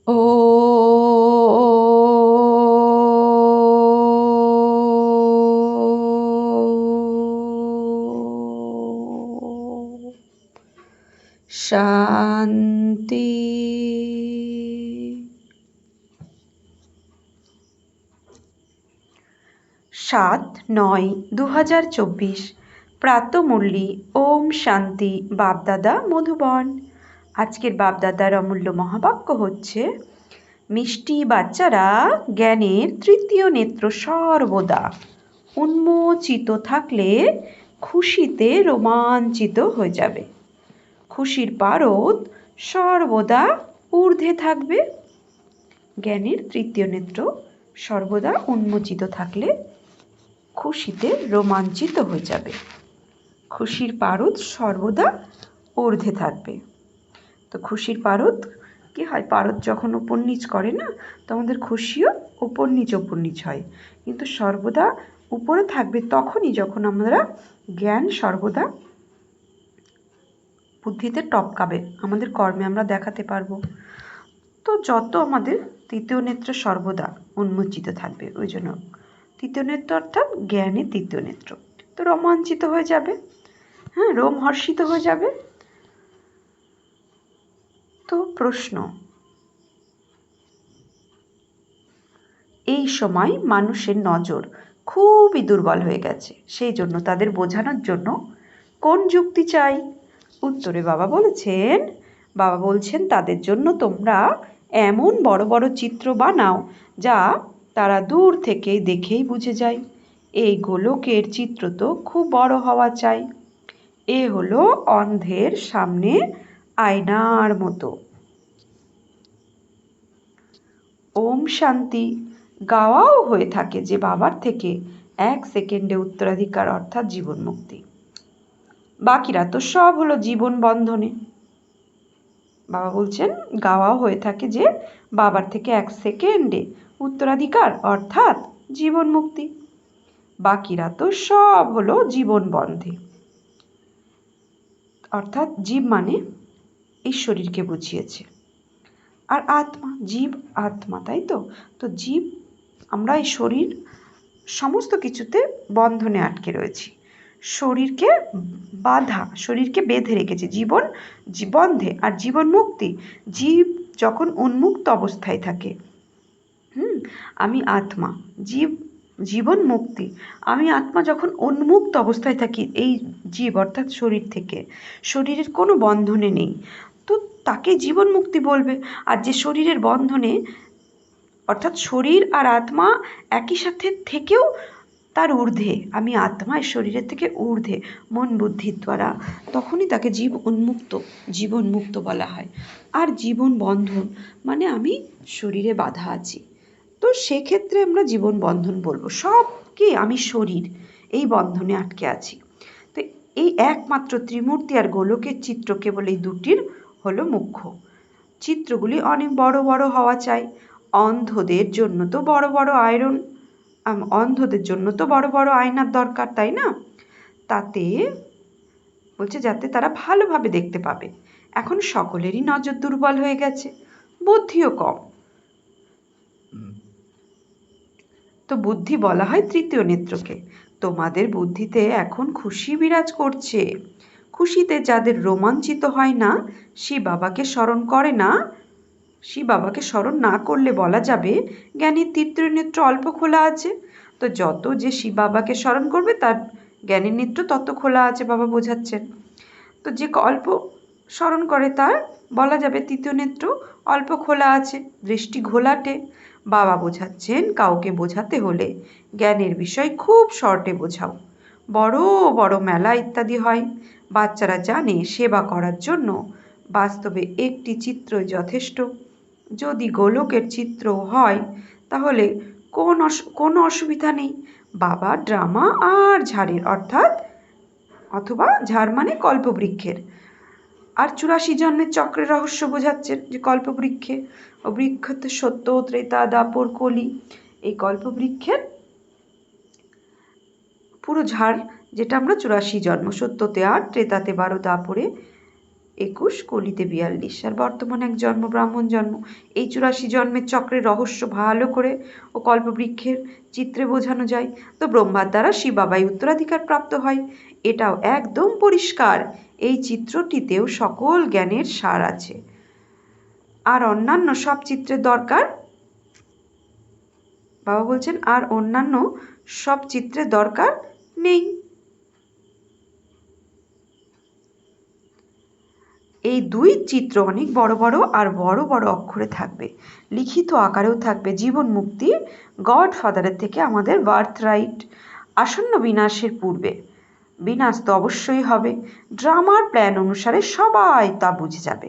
ও শান্তি। 7/9/2024 প্রাতঃমুরলি। ওম শান্তি। বাপদাদা মধুবন। আজকের বাপদাদার অমূল্য মহাবাক্য হচ্ছে, মিষ্টি বাচ্চারা জ্ঞানের তৃতীয় নেত্র সর্বদা উন্মোচিত থাকলে খুশিতে রোমাঞ্চিত হয়ে যাবে। খুশির পারদ সর্বদা ঊর্ধ্বে থাকবে। জ্ঞানের তৃতীয় নেত্র সর্বদা উন্মোচিত থাকলে খুশিতে রোমাঞ্চিত হয়ে যাবে। খুশির পারদ সর্বদা ঊর্ধ্বে থাকবে। তো খুশির পারদ কি হয়? পারদ যখন উপর নিচ করে না, তো আমাদের খুশিও উপর নিচ হয়। কিন্তু সর্বদা উপরে থাকবে তখনই যখন আমরা জ্ঞান সর্বদা বুদ্ধিতে টপকাবে, আমাদের কর্মে আমরা দেখাতে পারবো। তো যত আমাদের তৃতীয় নেত্র সর্বদা উন্মোচিত থাকবে, ওই জন্য তৃতীয় নেত্র অর্থাৎ জ্ঞানের তৃতীয় নেত্র, তো রোমাঞ্চিত হয়ে যাবে, হ্যাঁ, রোমহর্ষিত হয়ে যাবে। তো প্রশ্ন, এই সময় মানুষের নজর খুবই দুর্বল হয়ে গেছে, সেই জন্য তাদের বোঝানোর জন্য কোন যুক্তি চাই? উত্তরে বাবা বলছেন তাদের জন্য তোমরা এমন বড় বড় চিত্র বানাও যা তারা দূর থেকে দেখেই বুঝে যায়। এই গোলকের চিত্র তো খুব বড় হওয়া চাই। এ হলো অন্ধের সামনে আয়নার মতো। ওম শান্তি গাওয়াও হয়ে থাকে যে বাবার থেকে 1 সেকেন্ডে উত্তরাধিকার অর্থাৎ জীবন মুক্তি। বাকিরা তো সব হলো জীবন বন্ধনে। বাবা বলছেন গাওয়াও হয়ে থাকে যে বাবার থেকে 1 সেকেন্ডে উত্তরাধিকার অর্থাৎ জীবন মুক্তি। বাকিরা তো সব হলো জীবন বন্ধে। অর্থাৎ জীব মানে এই শরীরকে বুঝিয়েছে, আর আত্মা, জীব আত্মা, তাই তো? তো জীব, আমরা এই শরীর সমস্ত কিছুতে বন্ধনে আটকে রয়েছি, শরীরকে শরীরকে বেঁধে রেখেছে জীবন বন্ধে। আর জীবন মুক্তি, জীব যখন উন্মুক্ত অবস্থায় থাকে, আমি আত্মা, জীবন মুক্তি। আমি আত্মা যখন উন্মুক্ত অবস্থায় থাকি এই জীব অর্থাৎ শরীর থেকে, শরীরের কোনো বন্ধনে নেই, তো তাকে জীবন মুক্তি বলবে। আর যে শরীরের বন্ধনে, অর্থাৎ শরীর আর আত্মা একই সাথে থেকেও তার ঊর্ধ্বে, আমি আত্মা এই শরীরের থেকে ঊর্ধ্বে মন বুদ্ধির দ্বারা, তখনই তাকে জীবন মুক্ত বলা হয়। আর জীবন বন্ধন মানে আমি শরীরে বাঁধা আছি, তো সেক্ষেত্রে আমরা জীবন বন্ধন বলবো। সব কি আমি শরীর এই বন্ধনে আটকে আছি। তো এই একমাত্র ত্রিমূর্তি আর গোলকের চিত্র কেবল এই দুটির হলো মুখ্য। চিত্রগুলি অনেক বড় বড় হওয়া চাই। অন্ধদের জন্য তো বড় বড় আয়নার দরকার, তাই না? তাতে বলছে যাতে তারা ভালোভাবে দেখতে পাবে। এখন সকলেরই নজর দুর্বল হয়ে গেছে, বুদ্ধিও কম। তো বুদ্ধি বলা হয় তৃতীয় নেত্রকে। তোমাদের বুদ্ধিতে এখন খুশি বিরাজ করছে। খুশিতে যাদের রোমাঞ্চিত হয় না, শিব বাবাকে স্মরণ করে না, শিব বাবাকে স্মরণ না করলে বলা যাবে জ্ঞানীর তৃতীয় নেত্র অল্প খোলা আছে। তো যত যে শিব বাবাকে স্মরণ করবে তার জ্ঞানের নেত্র তত খোলা আছে, বাবা বোঝাচ্ছেন। তো যে অল্প স্মরণ করে তার বলা যাবে তৃতীয় নেত্র অল্প খোলা আছে, দৃষ্টি ঘোলাটে। বাবা বোঝাচ্ছেন কাউকে বোঝাতে হলে জ্ঞানের বিষয় খুব শর্টে বোঝাও। বড় বড় মেলা ইত্যাদি হয়, বাচ্চারা জানে সেবা করার জন্য বাস্তবে একটি চিত্রই যথেষ্ট। যদি গোলকের চিত্র হয় তাহলে কোনো অসুবিধা নেই। বাবা ড্রামা আর ঝাড়ের অথবা ঝাড় মানে কল্পবৃক্ষের আর 84 জন্মের চক্রের রহস্য বোঝাচ্ছেন, যে কল্পবৃক্ষে ও বৃক্ষতে সত্য ত্রেতা দাপর কলি, এই কল্পবৃক্ষের পুরো ঝাড়, যেটা আমরা 84 জন্ম, সত্যতে 8, ত্রেতাতে 12, দাপরে 21 কলিতে 42, আর বর্তমানে এক জন্ম, ব্রাহ্মণ জন্ম। এই 84 জন্মের চক্রের রহস্য ভালো করে ও কল্পবৃক্ষের চিত্রে বোঝানো যায়। তো ব্রহ্মার দ্বারা শিব বাবাই উত্তরাধিকার প্রাপ্ত হয়, এটাও একদম পরিষ্কার। এই চিত্রটিতেও সকল জ্ঞানের সার আছে। আর অন্যান্য সব চিত্রের দরকার, বাবা বলছেন, আর অন্যান্য সব চিত্রের দরকার নেই। এই 2 চিত্র অনেক বড় বড় আর বড় বড় অক্ষরে থাকবে, লিখিত আকারেও থাকবে। জীবন মুক্তি গডফাদারের থেকে আমাদের বার্থ রাইট, আসন্ন বিনাশের পূর্বে। বিনাশ তো অবশ্যই হবে, ড্রামার প্ল্যান অনুসারে সবাই তা বুঝে যাবে।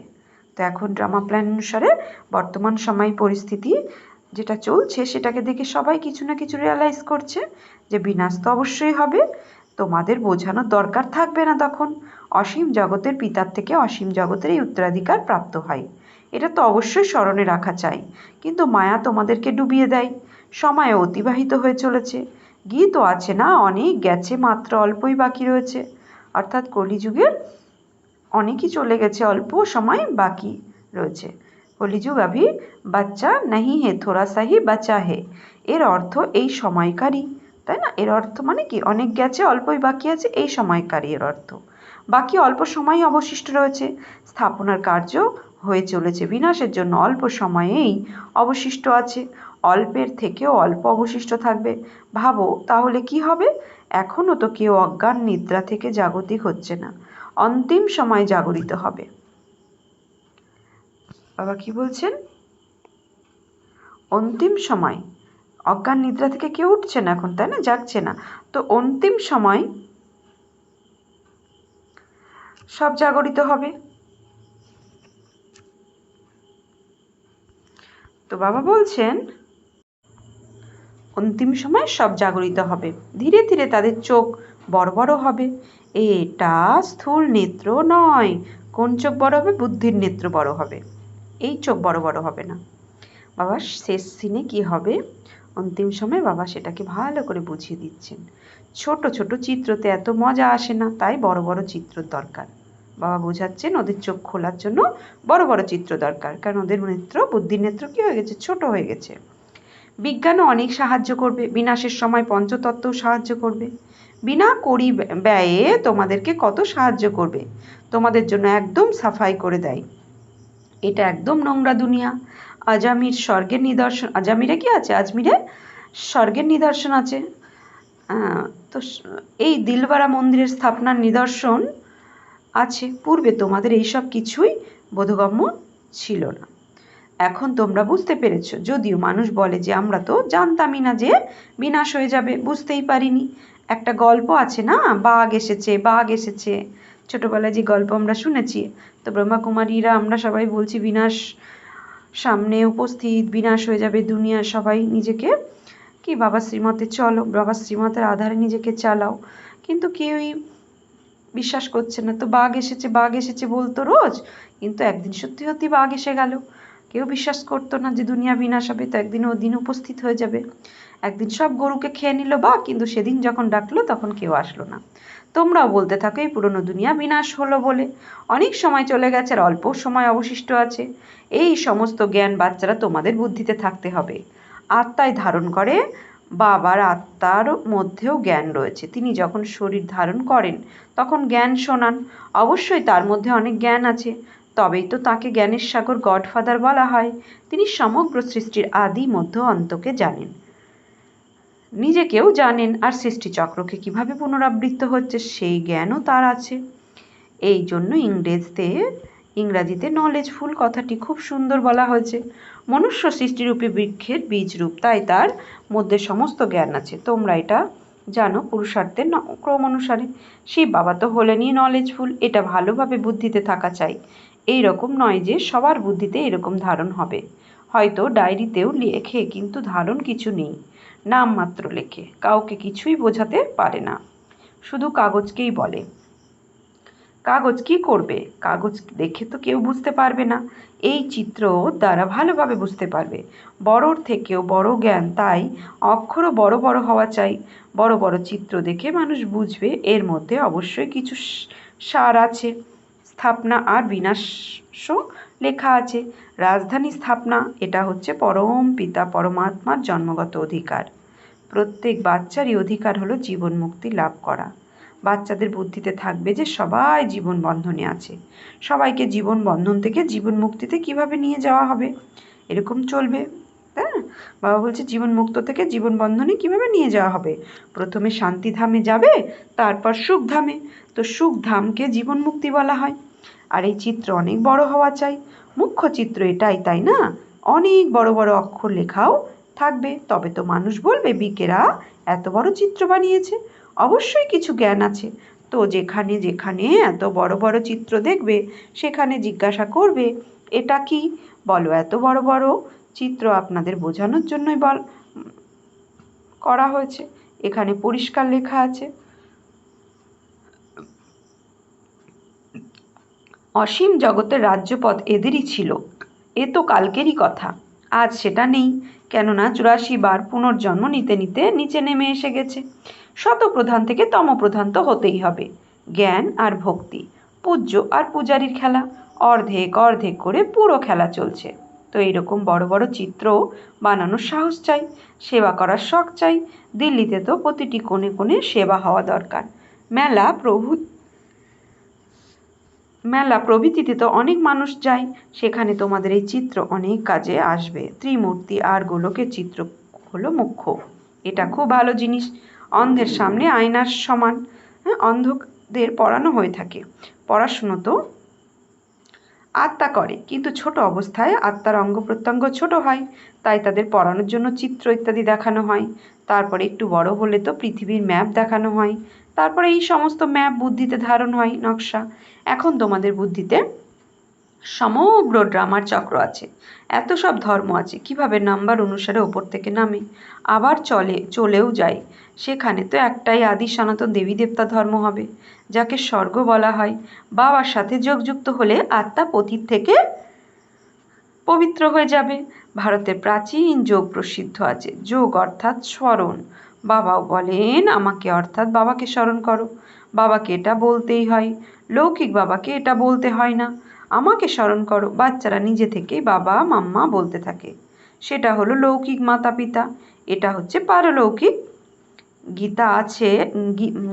তো এখন ড্রামা প্ল্যান অনুসারে বর্তমান সময় পরিস্থিতি যেটা চলছে সেটাকে দেখে সবাই কিছু না কিছু রিয়ালাইজ করছে যে বিনাশ তো অবশ্যই হবে। তোমাদের বোঝানোর দরকার থাকবে না তখন। অসীম জগতের পিতার থেকে অসীম জগতের এই উত্তরাধিকার প্রাপ্ত হয়, এটা তো অবশ্যই স্মরণে রাখা চাই। কিন্তু মায়া তোমাদেরকে ডুবিয়ে দেয়। সময় অতিবাহিত হয়ে চলেছে, গীতও আছে না, অনেক গেছে, মাত্র অল্পই বাকি রয়েছে। অর্থাৎ কলিযুগের অনেকই চলে গেছে, অল্প সময় বাকি রয়েছে। কলিযুগ আভি বাচ্চা নাহি হে, থোড়া সাহি বাচ্চা হে, এর অর্থ এই সময়কারই, তাই না? এর অর্থ মানে কি, অনেক গেছে, অল্পই বাকি আছে, এই সময়কারই এর অর্থ। বাকি অল্প সময় অবশিষ্ট রয়েছে, স্থাপনার কার্য হয়ে চলেছে, বিনাশের জন্য অল্প সময়েই অবশিষ্ট আছে। অল্পের থেকেও অল্প অবশিষ্ট থাকবে। ভাবো তাহলে কি হবে? এখনও তো কেউ অজ্ঞান নিদ্রা থেকে জাগতিক হচ্ছে না, অন্তিম সময় জাগরিত হবে। বাবা কি বলছেন? অন্তিম সময়, অজ্ঞান নিদ্রা থেকে কেউ উঠছে না এখন, তাই না? জাগছে না। তো অন্তিম সময় সব জাগরিত হবে। তো বাবা বলছেন অন্তিম সময় সব জাগরিত হবে, ধীরে ধীরে তাদের চোখ বড় বড় হবে। এটা স্থূল নেত্র নয়। কোন চোখ বড় হবে? বুদ্ধির নেত্র বড় হবে, এই চোখ বড় বড় হবে না। বাবা শেষ সিনে কি হবে অন্তিম সময়, বাবা সেটাকে ভালো করে বুঝিয়ে দিচ্ছেন। ছোট ছোট চিত্রতে এত মজা আসে না, তাই বড় বড় চিত্র দরকার। বাবা বোঝাচ্ছেন ওদের চোখ খোলার জন্য বড় বড় চিত্র দরকার, কারণ ওদের নেত্র, বুদ্ধির নেত্র কি হয়ে গেছে? ছোট হয়ে গেছে। বিজ্ঞানও অনেক সাহায্য করবে, বিনাশের সময় পঞ্চতত্ত্বও সাহায্য করবে। বিনা কড়ি ব্যয়ে তোমাদেরকে কত সাহায্য করবে, তোমাদের জন্য একদম সাফাই করে দেয়। এটা একদম নোংরা দুনিয়া। আজমির স্বর্গের নিদর্শন, আজমিরে কি আছে? আজমিরে স্বর্গের নিদর্শন আছে। তো এই দিলবারা মন্দিরের স্থাপনার নিদর্শন আছে। পূর্বে তোমাদের এইসব কিছুই বোধগম্য ছিল না, এখন তোমরা বুঝতে পেরেছ। যদিও মানুষ বলে যে আমরা তো জানতামই না যে বিনাশ হয়ে যাবে, বুঝতেই পারিনি। একটা গল্প আছে না, বাঘ এসেছে, বাঘ এসেছে, ছোটবেলায় যে গল্প আমরা শুনেছি। তো ব্রহ্মাকুমারীরা আমরা সবাই বলছি বিনাশ সামনে উপস্থিত, বিনাশ হয়ে যাবে দুনিয়া, সবাই নিজেকে কি বাবা শ্রীমতে চলো, বাবা শ্রীমতের আধারে নিজেকে চালাও, কিন্তু কেউই বিশ্বাস করছে না। তো বাঘ এসেছে, বাঘ এসেছে বলতো রোজ, কিন্তু একদিন সত্যি সত্যি বাঘ এসে গেল। কেউ বিশ্বাস করতো না যে দুনিয়া বিনাশ হবে, তো একদিন ও দিন উপস্থিত হয়ে যাবে। একদিন সব গরুকে খেয়ে নিল বাঘ, কিন্তু সেদিন যখন ডাকলো তখন কেউ আসলো না। তোমরাও বলতে থাকো এই পুরনো দুনিয়া বিনাশ হলো বলে। অনেক সময় চলে গেছে আর অল্প সময় অবশিষ্ট আছে। এই সমস্ত জ্ঞান বাচ্চারা তোমাদের বুদ্ধিতে থাকতে হবে। আত্মায় ধারণ করে, বাবার আত্মার মধ্যেও জ্ঞান রয়েছে। তিনি যখন শরীর ধারণ করেন তখন জ্ঞান শোনান, অবশ্যই তার মধ্যে অনেক জ্ঞান আছে, তবেই তো তাকে জ্ঞানের সাগর গডফাদার বলা হয়। তিনি সমগ্র সৃষ্টির আদি মধ্য অন্তকে জানেন, নিজেকেও জানেন, আর সৃষ্টিচক্রকে কিভাবে পুনরাবৃত্ত হচ্ছে সেই জ্ঞানও তার আছে। এই জন্য ইংরাজিতে নলেজফুল কথাটি খুব সুন্দর বলা হয়েছে। মনুষ্য সৃষ্টিরূপী বৃক্ষের বীজরূপ, তাই তার মধ্যে সমস্ত জ্ঞান আছে। তোমরা এটা জানো পুরুষার্থের ক্রম অনুসারে। শিব বাবা তো হলেনই নলেজফুল, এটা ভালোভাবে বুদ্ধিতে থাকা চাই। এই রকম নয় যে সবার বুদ্ধিতে এরকম ধারণ হবে। হয়তো ডায়েরিতেও লেখে, কিন্তু ধারণ কিছু নেই, নামমাত্র লেখে, কাউকে কিছুই বোঝাতে পারে না, শুধু কাগজকেই বলে। কাগজ কি করবে? কাগজ দেখে তো কেউ বুঝতে পারবে না, এই চিত্র দ্বারা ভালোভাবে বুঝতে পারবে। বড়োর থেকেও বড় জ্ঞান, তাই অক্ষরও বড় বড় হওয়া চাই। বড় বড় চিত্র দেখে মানুষ বুঝবে এর মধ্যে অবশ্যই কিছু সার আছে। স্থাপনা আর বিনাশও লেখা আছে। রাজধানী স্থাপনা, এটা হচ্ছে পরম পিতা পরমাত্মার জন্মগত অধিকার। প্রত্যেক বাচ্চারই অধিকার হলো জীবন মুক্তি লাভ করা। বাচ্চাদের বুদ্ধিতে থাকবে যে সবাই জীবন বন্ধনে আছে, সবাইকে জীবন বন্ধন থেকে জীবন মুক্তিতে কিভাবে নিয়ে যাওয়া হবে এরকম চলবে। হ্যাঁ, বাবা বলছে জীবন মুক্ত থেকে জীবন বন্ধনে কিভাবে নিয়ে যাওয়া হবে। প্রথমে শান্তিধামে যাবে, তারপর সুখধামে। তো সুখধামকে জীবন মুক্তি বলা হয়। আর এই চিত্র অনেক বড় হওয়া চাই, মুখ্য চিত্র এটাই, তাই না? অনেক বড় বড় অক্ষর লেখাও থাকবে, তবে তো মানুষ বলবে বিকেরা এত বড় চিত্র বানিয়েছে, অবশ্যই কিছু জ্ঞান আছে। তো যেখানে যেখানে এত বড় বড় চিত্র দেখবে সেখানে জিজ্ঞাসা করবে এটা কি, বলো। এত বড় বড় চিত্র আপনাদের বোঝানোর জন্যই করা হয়েছে। এখানে পরিষ্কার লেখা আছে, অসীম জগতের রাজ্যপথ এদেরই ছিল। এ তো কালকেরই কথা, আজ সেটা নেই, কেননা 84 বার পুনর্জন্ম নিতে নিতে নিচে নেমে এসে গেছে। শতপ্রধান থেকে তমপ্রধান তো হতেই হবে। জ্ঞান আর ভক্তি, পূজ্য আর পূজারীর খেলা, অর্ধেক অর্ধেক করে পুরো খেলা চলছে। তো এইরকম বড় বড় চিত্র বানানোর সাহস চাই, সেবা করার শখ চাই। দিল্লিতে তো প্রতিটি কোণে কোণে সেবা হওয়া দরকার। মেলা প্রভৃতিতে তো অনেক মানুষ যায়, সেখানে তোমাদের এই চিত্র অনেক কাজে আসবে। ত্রিমূর্তি আর গোলকের চিত্র হলো মুখ্য। এটা খুব ভালো জিনিস, অন্ধের সামনে আয়নার সমান। হ্যাঁ, অন্ধদের পড়ানো হয়ে থাকে। পড়াশুনো তো আত্মা করে, কিন্তু ছোট অবস্থায় আত্মার অঙ্গ প্রত্যঙ্গ ছোট হয়, তাই তাদের পড়ানোর জন্য চিত্র ইত্যাদি দেখানো হয়। তারপরে একটু বড় হলে তো পৃথিবীর ম্যাপ দেখানো হয়। তারপরে এই সমস্ত ম্যাপ বুদ্ধিতে ধারণ হয়, নকশা। এখন তোমাদের বুদ্ধিতে সমগ্র ড্রামার চক্র আছে, এত সব ধর্ম আছে, কিভাবে নাম্বার অনুসারে ওপর থেকে নামে, আবার চলেও যায়। সেখানে তো একটাই আদি সনাতন দেবী দেবতা ধর্ম হবে, যাকে স্বর্গ বলা হয়। বাবার সাথে যোগযুক্ত হলে আত্মা পতীত থেকে পবিত্র হয়ে যাবে। ভারতের প্রাচীন যোগ প্রসিদ্ধ আছে, যোগ অর্থাৎ স্মরণ। বাবাও বলেন আমাকে, অর্থাৎ বাবাকে স্মরণ করো। বাবাকে এটা বলতেই হয়, লৌকিক বাবাকে এটা বলতে হয় না। আমাকে স্মরণ করো, বাচ্চারা নিজে থেকেই বাবা মাম্মা বলতে থাকে। সেটা হলো লৌকিক মাতা পিতা। এটা হচ্ছে পারলৌকিক। গীতা আছে,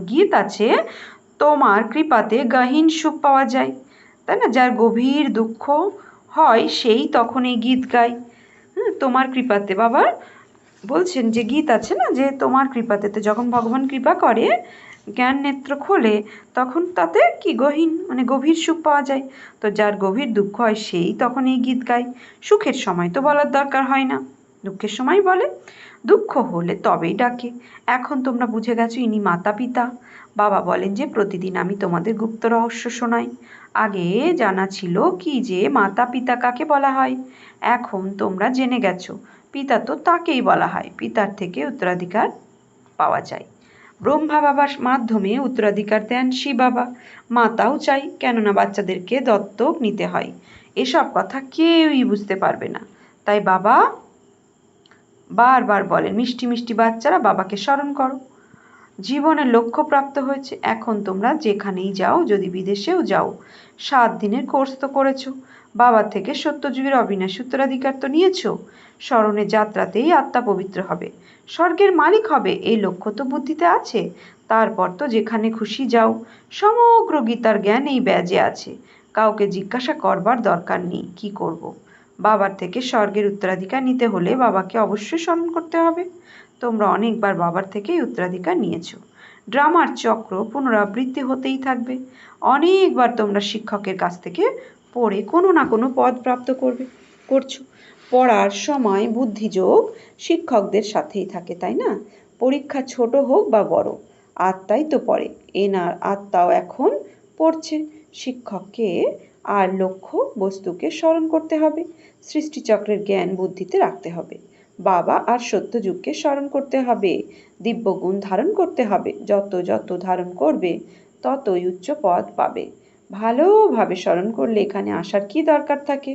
গীত আছে, তোমার কৃপাতে গহীন সুখ পাওয়া যায়, তাই না? যার গভীর দুঃখ হয় সেই তখন এই গীত গায়। তোমার কৃপাতে, বাবার বলছেন যে গীত আছে না, যে তোমার কৃপাতে, তো যখন ভগবান কৃপা করে, জ্ঞান নেত্র খোলে, তখন তাতে কি গহীন মানে গভীর সুখ পাওয়া যায়। তো যার গভীর দুঃখ হয় সেই তখন এই গীত গায়। সুখের সময় তো বলার দরকার হয় না, দুঃখের সময় বলে, দুঃখ হলে তবেই ডাকে। এখন তোমরা বুঝে গেছো ইনি মাতা পিতা। বাবা বলেন যে প্রতিদিন আমি তোমাদের গুপ্ত রহস্য শোনাই। আগে জানা ছিল কি যে মাতা পিতা কাকে বলা হয়, এখন তোমরা জেনে গেছো পিতা তো তাকেই বলা হয়, পিতার থেকে উত্তরাধিকার পাওয়া যায়। ব্রহ্মা বাবার মাধ্যমে উত্তরাধিকার দেন শিব বাবা। মাতাও চাই, কেননা বাচ্চাদেরকে দত্তক নিতে হয়। এসব কথা কেউই বুঝতে পারবে না, তাই বাবা বারবার বলেন মিষ্টি মিষ্টি বাচ্চারা বাবাকে স্মরণ করো। জীবনের লক্ষ্য প্রাপ্ত হয়েছে, এখন তোমরা যেখানেই যাও, যদি বিদেশেও যাও, 7 দিনের কোর্স তো করেছো, বাবার থেকে সত্যযুগের অবিনাশী উত্তরাধিকার তো নিয়েছো। স্মরণের যাত্রাতেই আত্মা পবিত্র হবে, স্বর্গের মালিক হবে, এই লক্ষ্য তো বুদ্ধিতে আছে। তারপর তো যেখানে খুশি যাও। সমগ্র গীতার জ্ঞান এই ব্যাজে আছে, কাউকে জিজ্ঞাসা করবার দরকার নেই কি করব। বাবার থেকে স্বর্গের উত্তরাধিকার নিতে হলে বাবাকে অবশ্যই স্মরণ করতে হবে। তোমরা অনেকবার বাবার থেকেই উত্তরাধিকার নিয়েছো। ড্রামার চক্র পুনরাবৃত্তি হতেই থাকবে। অনেকবার তোমরা শিক্ষকের কাছ থেকে পড়ে কোনো না কোনো পদ প্রাপ্ত করছো। পড়ার সময় বুদ্ধিযোগ শিক্ষকদের সাথেই থাকে, তাই না? পরীক্ষা ছোট হোক বা বড়, আত্মাই তো পড়ে। এনার আত্মাও এখন পড়ছে। শিক্ষককে আর লক্ষ্য বস্তুকে স্মরণ করতে হবে, সৃষ্টিচক্রের জ্ঞান বুদ্ধিতে রাখতে হবে। বাবা আর সত্যযুগকে স্মরণ করতে হবে, দিব্যগুণ ধারণ করতে হবে। যত যত ধারণ করবে ততই উচ্চ পদ পাবে। ভালোভাবে স্মরণ করলে এখানে আসার কি দরকার থাকে?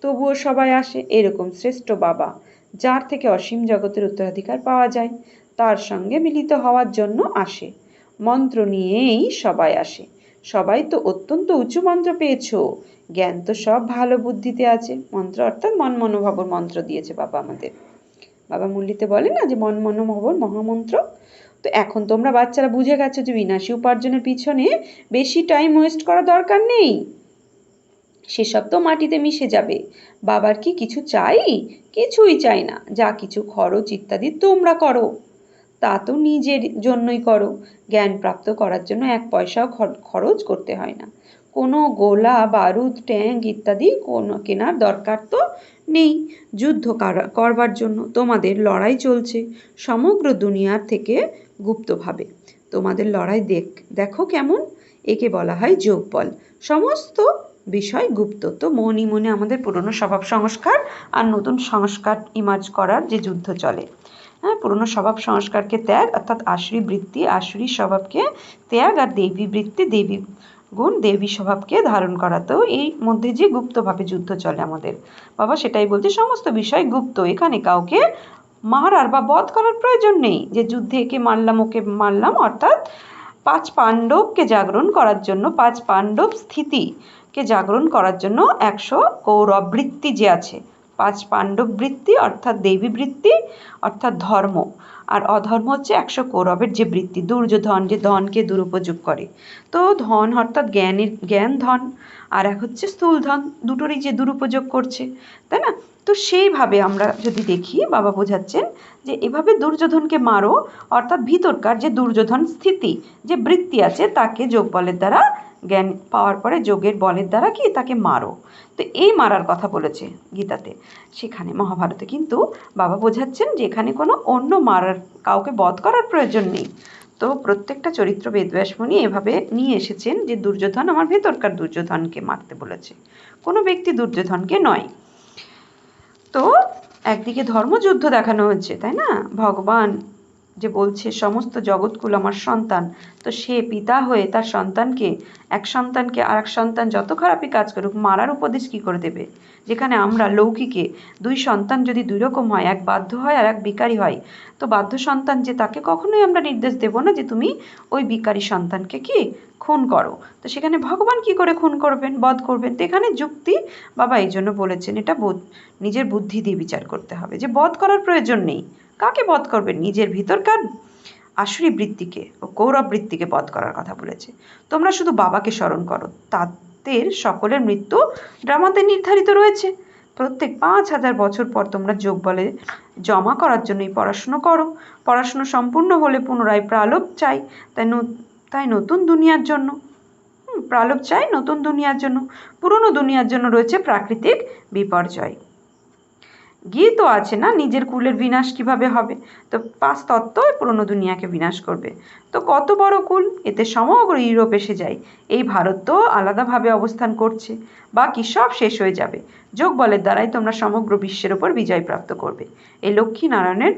তবুও সবাই আসে। এরকম শ্রেষ্ঠ বাবা, যার থেকে অসীম জগতের উত্তরাধিকার পাওয়া যায়, তার সঙ্গে মিলিত হওয়ার জন্য আসে। মন্ত্র নিয়েই সবাই আসে, সবাই তো অত্যন্ত উঁচু মন্ত্র পেয়েছো। জ্ঞান তো সব ভালো বুদ্ধিতে আছে। মন্ত্র অর্থাৎ মন মনোভাবর মন্ত্র দিয়েছে বাবা আমাদের। বাবা মুরলিতে বলে না যে মন মনোভাবর মহামন্ত্র। তো এখন তোমরা বাচ্চারা বুঝে গেছো যে বিনাশী উপার্জনের পিছনে বেশি টাইম ওয়েস্ট করা দরকার নেই। সেসব তো মাটিতে মিশে যাবে। বাবার কি কিছু চাই? কিছুই চাই না। যা কিছু খরচ ইত্যাদি তোমরা করো, তা তো নিজের জন্যই করো। জ্ঞান প্রাপ্ত করার জন্য এক পয়সাও খরচ করতে হয় না। কোনো গোলা বারুদ ট্যাঙ্ক ইত্যাদি কোনো কেনার দরকার তো নেই। যুদ্ধ করবার জন্য তোমাদের লড়াই চলছে সমগ্র দুনিয়ার থেকে গুপ্তভাবে। তোমাদের লড়াই দেখো কেমন। একে বলা হয় যোগবল। সমস্ত বিষয় গুপ্ত। তো মনে মনে আমাদের পুরনো স্বভাব সংস্কার আর নতুন সংস্কার ইমার্জ করার যে যুদ্ধ চলে। হ্যাঁ, পুরনো স্বভাব সংস্কারকে ত্যাগ অর্থাৎ আসুরি বৃত্তি আসুরি স্বভাবকে ত্যাগ, আর দেবী বৃত্তি দেবী গুণ দেবী স্বভাবকে ধারণ করা। তো এই মধ্যে যে গুপ্তভাবে যুদ্ধ চলে আমাদের, বাবা সেটাই বলছে সমস্ত বিষয় গুপ্ত। এখানে কাউকে মারার বা বধ করার প্রয়োজন নেই যে যুদ্ধে একে মারলাম ওকে মারলাম। অর্থাৎ 5 পাণ্ডবকে জাগরণ করার জন্য 5 পাণ্ডব স্থিতিকে জাগরণ করার জন্য 100 কৌরব বৃত্তি যে আছে। 5 পাণ্ডব বৃত্তি অর্থাৎ দেবী বৃত্তি অর্থাৎ ধর্ম, আর অধর্ম হচ্ছে 100 কৌরবের যে বৃত্তি দুর্যোধন যে ধনকে দুরুপযোগ করে। তো ধন অর্থাৎ জ্ঞান ধন, আর এক হচ্ছে স্থূল ধন, দুটোরই যে দুরুপযোগ করছে, তাই না? তো সেইভাবে আমরা যদি দেখি বাবা বোঝাচ্ছেন যে এভাবে দুর্যোধনকে মারো, অর্থাৎ ভিতরকার যে দুর্যোধন স্থিতি যে বৃত্তি আছে তাকে যোগ বলের দ্বারা জ্ঞান পাওয়ার পরে যোগের বলের দ্বারা কি তাকে মারো। তো এই মারার কথা বলেছে গীতাতে, সেখানে মহাভারতে কিন্তু বাবা বোঝাচ্ছেন যে এখানে কোনো অন্য মারার কাউকে বধ করার প্রয়োজন নেই। তো প্রত্যেকটা চরিত্র বেদব্যাস মুনি এভাবে নিয়ে এসেছেন যে দুর্যোধন আমার ভেতরকার দুর্যোধনকে মারতে বলেছে, কোনো ব্যক্তি দুর্যোধনকে নয়। তো একদিকে ধর্মযুদ্ধ দেখানো হচ্ছে, তাই না? ভগবান যে বলছে সমস্ত জগৎকুল আমার সন্তান, তো সে পিতা হয়ে তার সন্তানকে এক সন্তানকে আর এক সন্তান যত খারাপই কাজ করুক মারার উপদেশ কি করে দেবে? যেখানে আমরা লৌকিকে 2 সন্তান যদি 2 রকম হয়, এক বাধ্য হয় আর এক বিকারী হয়, তো বাধ্য সন্তান যে তাকে কখনোই আমরা নির্দেশ দেব না যে তুমি ওই বিকারী সন্তানকে কি খুন করো। তো সেখানে ভগবান কি করে খুন করবেন, বধ করবেন? তো এখানে যুক্তি বাবা এই জন্য বলেছেন এটা নিজের বুদ্ধি দিয়ে বিচার করতে হবে যে বধ করার প্রয়োজন নেই। কাকে বধ করবেন? নিজের ভিতরকার আসুরি বৃত্তিকে ও কৌরব বৃত্তিকে বধ করার কথা বলেছে। তোমরা শুধু বাবাকে স্মরণ করো, তাদের সকলের মৃত্যু ড্রামাতে নির্ধারিত রয়েছে। প্রত্যেক 5000 বছর পর তোমরা যোগ বলে জমা করার জন্যই পড়াশুনো করো। পড়াশুনো সম্পূর্ণ হলে পুনরায় প্রালোভ চাই, তাই নতুন দুনিয়ার জন্য প্রালোভ চাই নতুন দুনিয়ার জন্য। পুরনো দুনিয়ার জন্য রয়েছে প্রাকৃতিক বিপর্যয়। গীতও আছে না, নিজের কুলের বিনাশ কিভাবে হবে? তো 5 তত্ত্ব পুরনো দুনিয়াকে বিনাশ করবে। তো কত বড় কুল, এতে সমগ্র ইউরোপ এসে যায়। এই ভারত তো আলাদাভাবে অবস্থান করছে, বাকি সব শেষ হয়ে যাবে। যোগ বলের দ্বারাই তোমরা সমগ্র বিশ্বের উপর বিজয় প্রাপ্ত করবে। এই লক্ষ্মী নারায়ণের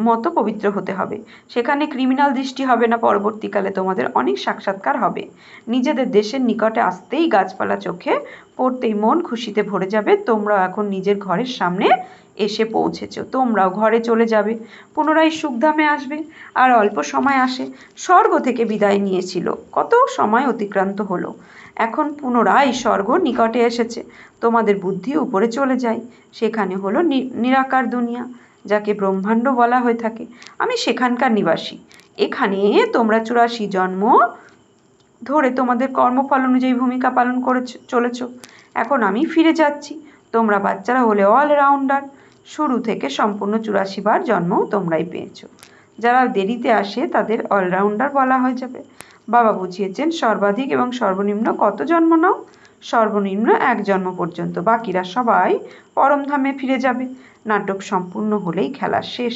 মতো পবিত্র হতে হবে। সেখানে ক্রিমিনাল দৃষ্টি হবে না। পরবর্তীকালে তোমাদের অনেক সাক্ষাৎকার হবে। নিজেদের দেশের নিকটে আসতেই গাছপালা চোখে পড়তেই মন খুশিতে ভরে যাবে। তোমরাও এখন নিজের ঘরের সামনে এসে পৌঁছেছো, তোমরাও ঘরে চলে যাবে, পুনরায় সুখধামে আসবে। আর অল্প সময় আসে, স্বর্গ থেকে বিদায় নিয়েছিল, কত সময় অতিক্রান্ত হলো, এখন পুনরায় স্বর্গ নিকটে এসেছে। তোমাদের বুদ্ধি উপরে চলে যায়, সেখানে হলো নিরাকার দুনিয়া, যাকে ব্রহ্মাণ্ড বলা হয়ে থাকে। আমি সেখানকার নিবাসী। এখানে তোমরা 84 জন্ম ধরে তোমাদের কর্মফল অনুযায়ী ভূমিকা পালন করে চলেছ। এখন আমি ফিরে যাচ্ছি। তোমরা বাচ্চারা হলে অলরাউন্ডার, শুরু থেকে সম্পূর্ণ 84 বার জন্ম তোমরাই পেয়েছো। যারা দেরিতে আসে তাদের অলরাউন্ডার বলা হয়ে যাবে। বাবা বুঝিয়েছেন সর্বাধিক এবং সর্বনিম্ন কত জন্ম নাও? সর্বনিম্ন 1 জন্ম পর্যন্ত, বাকিরা সবাই পরমধামে ফিরে যাবে। নাটক সম্পূর্ণ হলেই খেলা শেষ।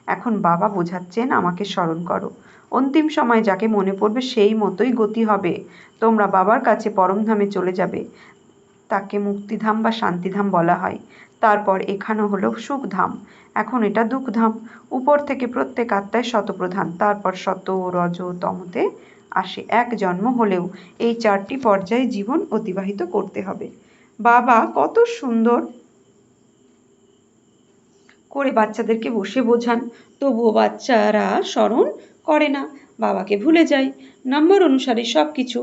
এখন বাবা বোঝাচ্ছেন আমাকে স্মরণ করো, অন্তিম সময় যাকে মনে পড়বে সেই মতোই গতি হবে। তোমরা বাবার কাছে পরমধামে চলে যাবে, তাকে মুক্তিধাম বা শান্তিধাম বলা হয়। তারপর এখানে হলো সুখধাম, এখন এটা দুঃখধাম। উপর থেকে প্রত্যেক আত্মায় শতপ্রধান, তারপর শত রজ তমতে আসে। 1 জন্ম হলেও এই 4টি পর্যায়ে জীবন অতিবাহিত করতে হবে। বাবা কত সুন্দর করে বাচ্চাদেরকে বসে বোঝান, তবুও বাচ্চারা স্মরণ করে না। বাবাকে ভুলে যাই। নম্বর অনুসারে সব কিছু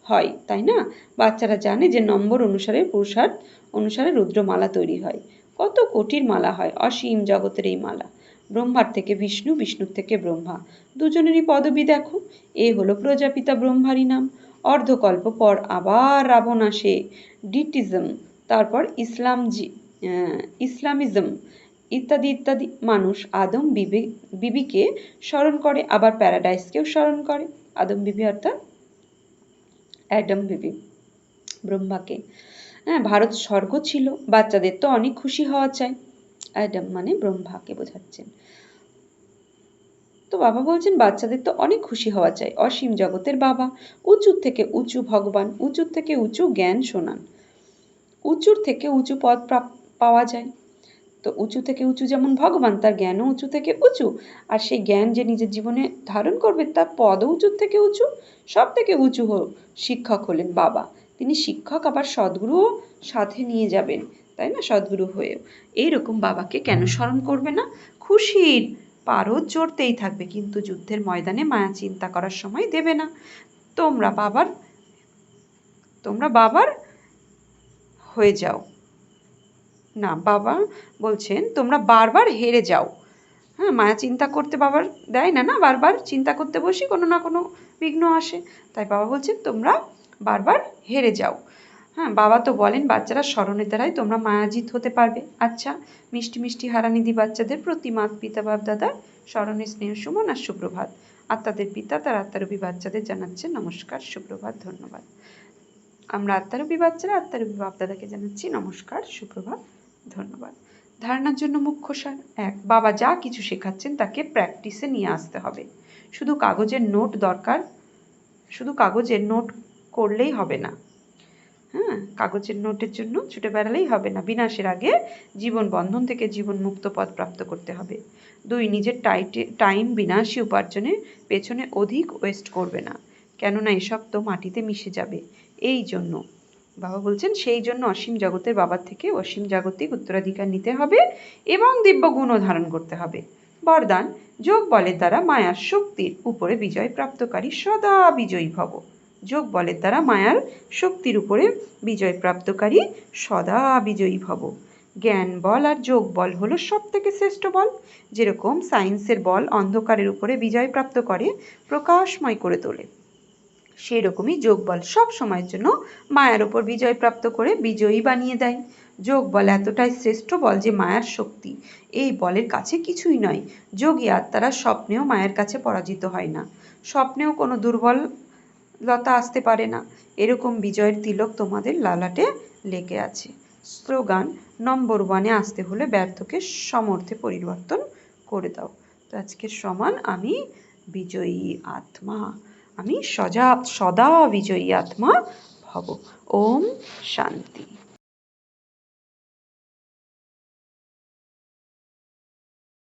হয়, তাই না? বাচ্চারা জানে যে নম্বর অনুসারে পুরুষার্থ অনুসারে রুদ্রমালা তৈরি হয়। কত কোটির মালা হয়, অসীম জগতের এই মালা। ব্রহ্মার থেকে বিষ্ণু, বিষ্ণুর থেকে ব্রহ্মা, দুজনেরই পদবী দেখো। এ হলো প্রজাপিতা ব্রহ্মারই নাম। অর্ধকল্প পর আবার রাবণ আসে, ডিটিজম, তারপর ইসলামিজম ইত্যাদি ইত্যাদি। মানুষ আদম বিবিকে স্মরণ করে, আবার প্যারাডাইসকেও স্মরণ করে। আদম বিবি অর্থাৎ অ্যাডম বিবি, ব্রহ্মাকে। হ্যাঁ, ভারত স্বর্গ ছিল, বাচ্চাদের তো অনেক খুশি হওয়া চাই। অ্যাডম মানে ব্রহ্মাকে বোঝাচ্ছেন। তো বাবা বলছেন বাচ্চাদের তো অনেক খুশি হওয়া চাই। অসীম জগতের বাবা, উঁচুর থেকে উঁচু ভগবান, উঁচুর থেকে উঁচু জ্ঞান শোনান। উঁচুর থেকে উঁচু পদ পাওয়া যায়। তো উঁচু থেকে উঁচু যেমন ভগবান, তার জ্ঞানও উঁচু থেকে উঁচু। আর সেই জ্ঞান যে নিজের জীবনে ধারণ করবে, তার পদও উঁচুর থেকে উঁচু। সব থেকে উঁচু শিক্ষক হলেন বাবা। তিনি শিক্ষক, আবার সদ্গুরুও সাথে নিয়ে যাবেন, তাই না? সদ্গুরু হয়েও এইরকম বাবাকে কেন স্মরণ করবে না? খুশির পারদ জড়তেই থাকবে, কিন্তু যুদ্ধের ময়দানে মায়া চিন্তা করার সময় দেবে না। তোমরা বাবার হয়ে যাও না। বাবা বলছেন তোমরা বারবার হেরে যাও। হ্যাঁ, মায়া চিন্তা করতে বাবার দেয় না, বারবার চিন্তা করতে বসি, কোনো না কোনো বিঘ্ন আসে। তাই বাবা বলছেন তোমরা বারবার হেরে যাও। হ্যাঁ, বাবা তো বলেন বাচ্চারা স্মরণের দ্বারাই তোমরা মায়াজিত হতে পারবে। আচ্ছা, মিষ্টি মিষ্টি হারানি দি বাচ্চাদের প্রতি মাত পিতা বাপ দাদার স্মরণে স্নেহ সুমন আর সুপ্রভাত। আত্মাদের পিতা তার আত্মারূপী বাচ্চাদের জানাচ্ছে নমস্কার, সুপ্রভাত, ধন্যবাদ। আমরা আত্মারূপী বাচ্চারা আত্মারূপী বাপ দাদাকে জানাচ্ছি নমস্কার, সুপ্রভাত, ধন্যবাদ। ধারণার জন্য মুখ্য সার এক, বাবা যা কিছু শেখাচ্ছেন তাকে প্র্যাকটিসে নিয়ে আসতে হবে। শুধু কাগজের নোট করলেই হবে না। হ্যাঁ, কাগজের নোটের জন্য ছুটে বেড়ালেই হবে না। বিনাশের আগে জীবন বন্ধন থেকে জীবন মুক্ত পথ প্রাপ্ত করতে হবে। দুই, নিজের টাইম বিনাশী উপার্জনের পেছনে অধিক ওয়েস্ট করবে না, কেননা এসব তো মাটিতে মিশে যাবে। এই জন্য বাবা বলছেন সেই জন্য অসীম জগতের বাবার থেকে অসীম জাগতিক উত্তরাধিকার নিতে হবে এবং দিব্য গুণও ধারণ করতে হবে। বরদান, যোগ বলের দ্বারা মায়ার শক্তির উপরে বিজয় প্রাপ্তকারী সদা বিজয়ী ভব। যোগ বলের দ্বারা মায়ার শক্তির উপরে বিজয় প্রাপ্তকারী সদা বিজয়ী ভব। জ্ঞান বল আর যোগ বল হলো সব থেকে শ্রেষ্ঠ বল। যেরকম সায়েন্সের বল অন্ধকারের উপরে বিজয় প্রাপ্ত করে, প্রকাশময় করে তোলে, সেই রকমই যোগ বল সব সময়ের জন্য মায়ার ওপর বিজয় প্রাপ্ত করে বিজয়ী বানিয়ে দেয়। যোগ বল এতটাই শ্রেষ্ঠ বল যে মায়ার শক্তি এই বলের কাছে কিছুই নয়। যোগী আত্মারা স্বপ্নেও মায়ের কাছে পরাজিত হয় না, স্বপ্নেও কোনো দুর্বলতা আসতে পারে না। এরকম বিজয়ের তিলক তোমাদের লালাটে লেগে আছে। স্লোগান, নম্বর 1-এ আসতে হলে ব্যর্থকে সমর্থে পরিবর্তন করে দাও। তো আজকের সমান আমি বিজয়ী আত্মা, আমি সদা বিজয়ী আত্মা ভব। ওম শান্তি।